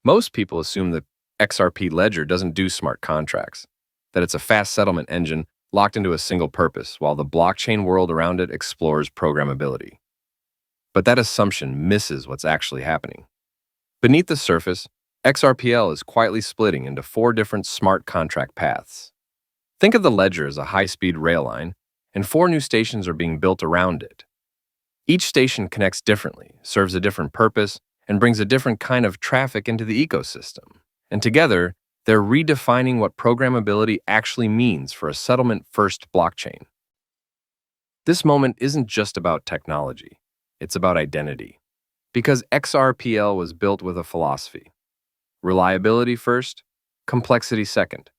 Most people assume that XRP Ledger doesn't do smart contracts, that it's a fast settlement engine locked into a single purpose, while the blockchain world around it explores programmability. But that assumption misses what's actually happening. Beneath the surface, XRPL is quietly splitting into 4 different smart contract paths. Think of the ledger as a high-speed rail line, and 4 new stations are being built around it. Each station connects differently, serves a different purpose, and brings a different kind of traffic into the ecosystem. And together, they're redefining what programmability actually means for a settlement-first blockchain. This moment isn't just about technology, it's about identity. Because XRPL was built with a philosophy: reliability first, complexity second.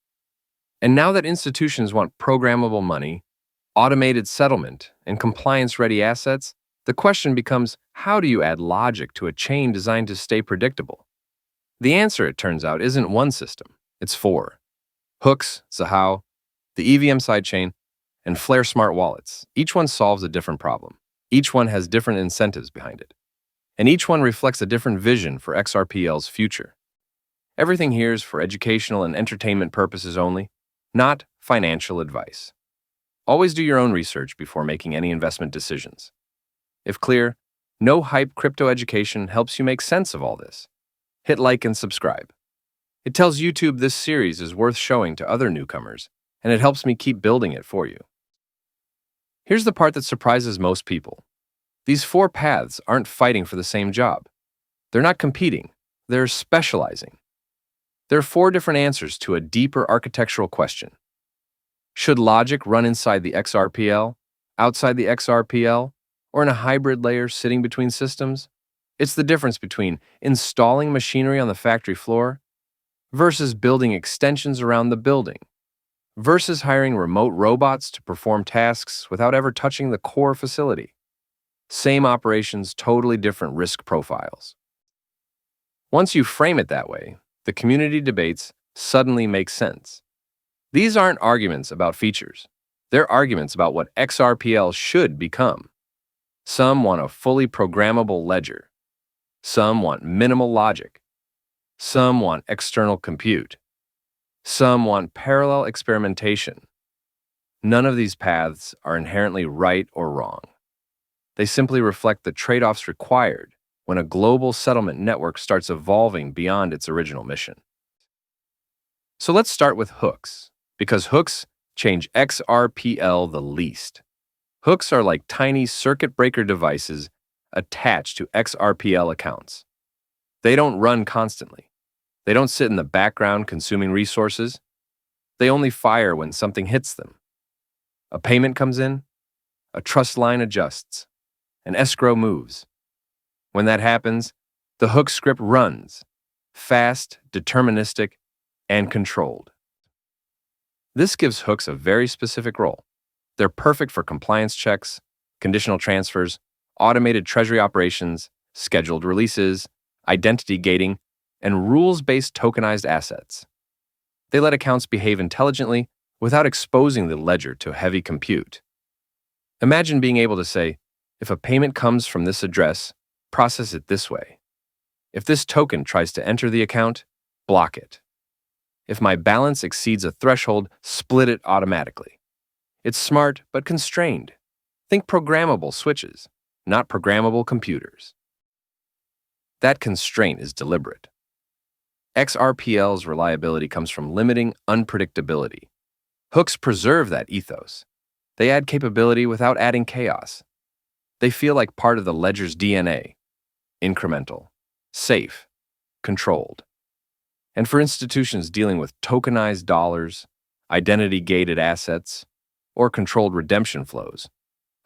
And now that institutions want programmable money, automated settlement, and compliance-ready assets, the question becomes, how do you add logic to a chain designed to stay predictable? The answer, it turns out, isn't one system. It's 4. Hooks, Xahau, the EVM Sidechain, and Flare smart wallets. Each one solves a different problem. Each one has different incentives behind it. And each one reflects a different vision for XRPL's future. Everything here is for educational and entertainment purposes only, not financial advice. Always do your own research before making any investment decisions. If clear, no hype crypto education helps you make sense of all this. Hit like and subscribe. It tells YouTube this series is worth showing to other newcomers, and it helps me keep building it for you. Here's the part that surprises most people. These 4 paths aren't fighting for the same job. They're not competing, they're specializing. There are 4 different answers to a deeper architectural question. Should logic run inside the XRPL, outside the XRPL, or in a hybrid layer sitting between systems? It's the difference between installing machinery on the factory floor versus building extensions around the building, versus hiring remote robots to perform tasks without ever touching the core facility. Same operations, totally different risk profiles. Once you frame it that way, the community debates suddenly make sense. These aren't arguments about features. They're arguments about what XRPL should become. Some want a fully programmable ledger. Some want minimal logic. Some want external compute. Some want parallel experimentation. None of these paths are inherently right or wrong. They simply reflect the trade-offs required when a global settlement network starts evolving beyond its original mission. So let's start with hooks, because hooks change XRPL the least. Hooks are like tiny circuit breaker devices attached to XRPL accounts. They don't run constantly. They don't sit in the background consuming resources. They only fire when something hits them. A payment comes in, a trust line adjusts, an escrow moves. When that happens, the hook script runs, fast, deterministic, and controlled. This gives hooks a very specific role. They're perfect for compliance checks, conditional transfers, automated treasury operations, scheduled releases, identity gating, and rules-based tokenized assets. They let accounts behave intelligently without exposing the ledger to heavy compute. Imagine being able to say, if a payment comes from this address, process it this way. If this token tries to enter the account, block it. If my balance exceeds a threshold, split it automatically. It's smart but constrained. Think programmable switches, not programmable computers. That constraint is deliberate. XRPL's reliability comes from limiting unpredictability. Hooks preserve that ethos. They add capability without adding chaos. They feel like part of the ledger's DNA: incremental, safe, controlled. And for institutions dealing with tokenized dollars, identity-gated assets, or controlled redemption flows,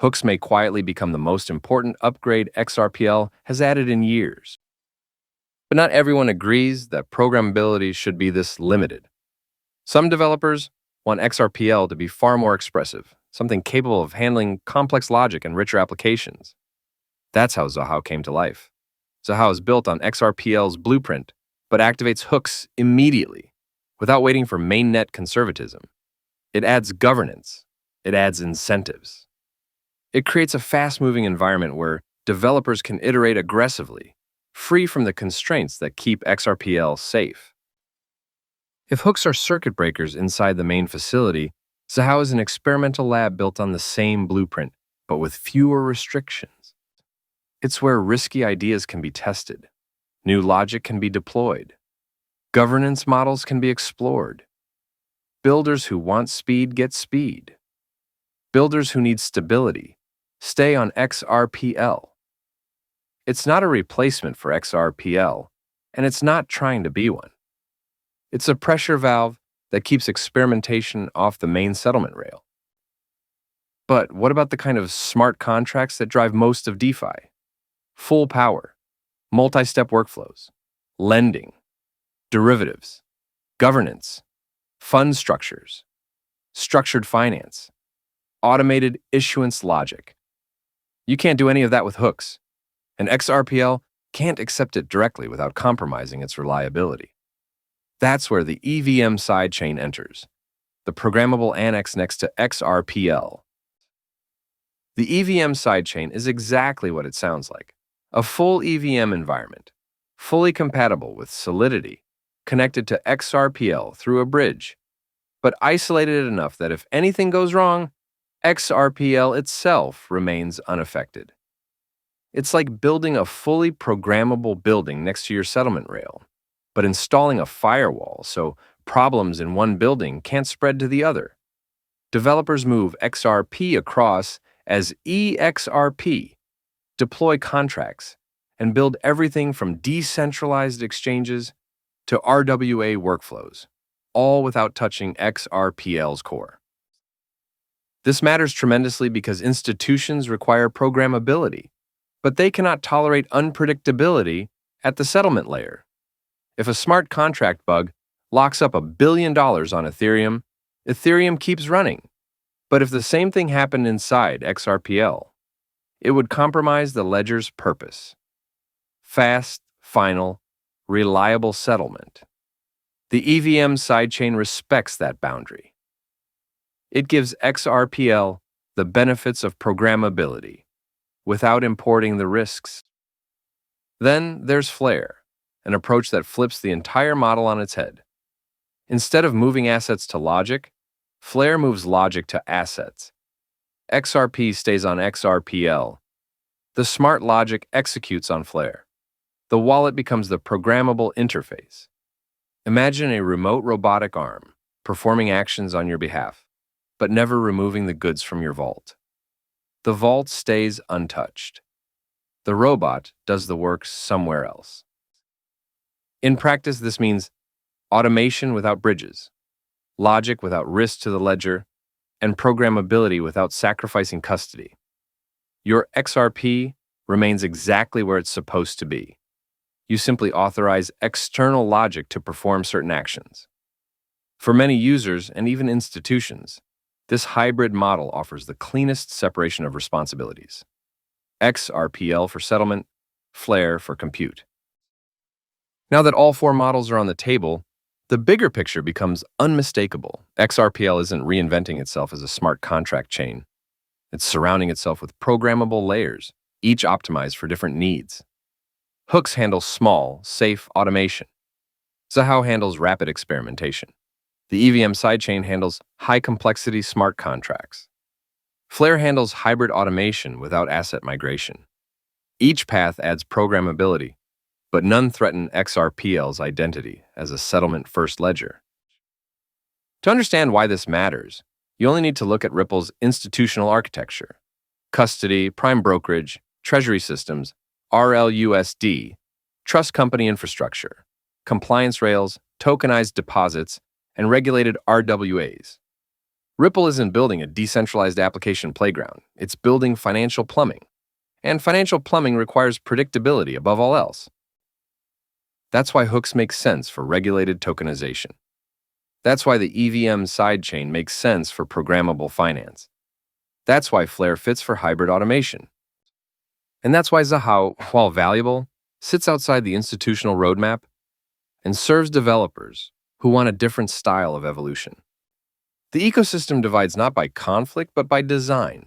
hooks may quietly become the most important upgrade XRPL has added in years. But not everyone agrees that programmability should be this limited. Some developers want XRPL to be far more expressive, something capable of handling complex logic and richer applications. That's how Xahau came to life. Xahau is built on XRPL's blueprint, but activates hooks immediately, without waiting for mainnet conservatism. It adds governance. It adds incentives. It creates a fast-moving environment where developers can iterate aggressively, free from the constraints that keep XRPL safe. If hooks are circuit breakers inside the main facility, Xahau is an experimental lab built on the same blueprint, but with fewer restrictions. It's where risky ideas can be tested, new logic can be deployed, governance models can be explored. Builders who want speed get speed. Builders who need stability stay on XRPL. It's not a replacement for XRPL, and it's not trying to be one. It's a pressure valve that keeps experimentation off the main settlement rail. But what about the kind of smart contracts that drive most of DeFi? Full power, multi-step workflows, lending, derivatives, governance, fund structures, structured finance, automated issuance logic. You can't do any of that with hooks, and XRPL can't accept it directly without compromising its reliability. That's where the EVM sidechain enters, the programmable annex next to XRPL. The EVM sidechain is exactly what it sounds like, a full EVM environment, fully compatible with Solidity, connected to XRPL through a bridge, but isolated enough that if anything goes wrong, XRPL itself remains unaffected. It's like building a fully programmable building next to your settlement rail, but installing a firewall so problems in one building can't spread to the other. Developers move XRP across as EXRP, deploy contracts, and build everything from decentralized exchanges to RWA workflows, all without touching XRPL's core. This matters tremendously because institutions require programmability, but they cannot tolerate unpredictability at the settlement layer. If a smart contract bug locks up $1 billion on Ethereum, Ethereum keeps running. But if the same thing happened inside XRPL, it would compromise the ledger's purpose. Fast, final, reliable settlement. The EVM sidechain respects that boundary. It gives XRPL the benefits of programmability without importing the risks. Then there's Flare, an approach that flips the entire model on its head. Instead of moving assets to logic, Flare moves logic to assets. XRP stays on XRPL. The smart logic executes on Flare. The wallet becomes the programmable interface. Imagine a remote robotic arm performing actions on your behalf, but never removing the goods from your vault. The vault stays untouched. The robot does the work somewhere else. In practice, this means automation without bridges, logic without risk to the ledger, and programmability without sacrificing custody. Your XRP remains exactly where it's supposed to be. You simply authorize external logic to perform certain actions. For many users and even institutions, this hybrid model offers the cleanest separation of responsibilities. XRPL for settlement, Flare for compute. Now that all four models are on the table, the bigger picture becomes unmistakable. XRPL isn't reinventing itself as a smart contract chain. It's surrounding itself with programmable layers, each optimized for different needs. Hooks handle small, safe automation. Xahau handles rapid experimentation. The EVM sidechain handles high-complexity smart contracts. Flare handles hybrid automation without asset migration. Each path adds programmability, but none threaten XRPL's identity as a settlement-first ledger. To understand why this matters, you only need to look at Ripple's institutional architecture: custody, prime brokerage, treasury systems, RLUSD, trust company infrastructure, compliance rails, tokenized deposits, and regulated RWAs. Ripple isn't building a decentralized application playground, it's building financial plumbing. And financial plumbing requires predictability above all else. That's why hooks make sense for regulated tokenization. That's why the EVM sidechain makes sense for programmable finance. That's why Flare fits for hybrid automation. And that's why Xahau, while valuable, sits outside the institutional roadmap and serves developers who want a different style of evolution. The ecosystem divides not by conflict, but by design.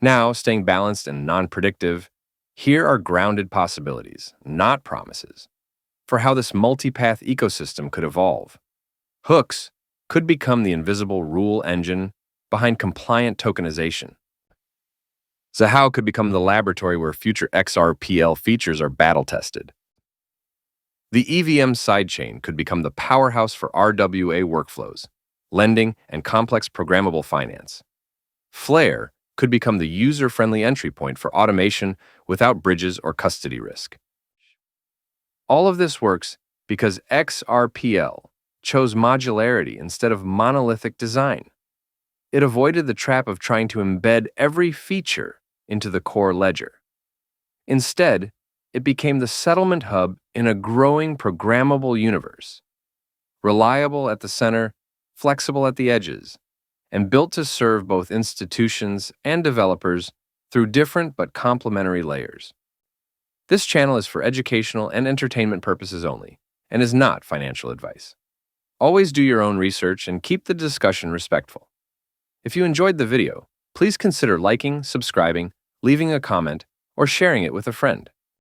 Now, staying balanced and non-predictive, Here are grounded possibilities, not promises, for how this multipath ecosystem could evolve. Hooks could become the invisible rule engine behind compliant tokenization. Xahau could become the laboratory where future XRPL features are battle-tested. The EVM sidechain could become the powerhouse for RWA workflows, lending, and complex programmable finance. Flare could become the user-friendly entry point for automation without bridges or custody risk. All of this works because XRPL chose modularity instead of monolithic design. It avoided the trap of trying to embed every feature into the core ledger. Instead, it became the settlement hub in a growing programmable universe, reliable at the center, flexible at the edges, and built to serve both institutions and developers through different but complementary layers. This channel is for educational and entertainment purposes only, and is not financial advice. Always do your own research and keep the discussion respectful. If you enjoyed the video, please consider liking, subscribing, leaving a comment, or sharing it with a friend.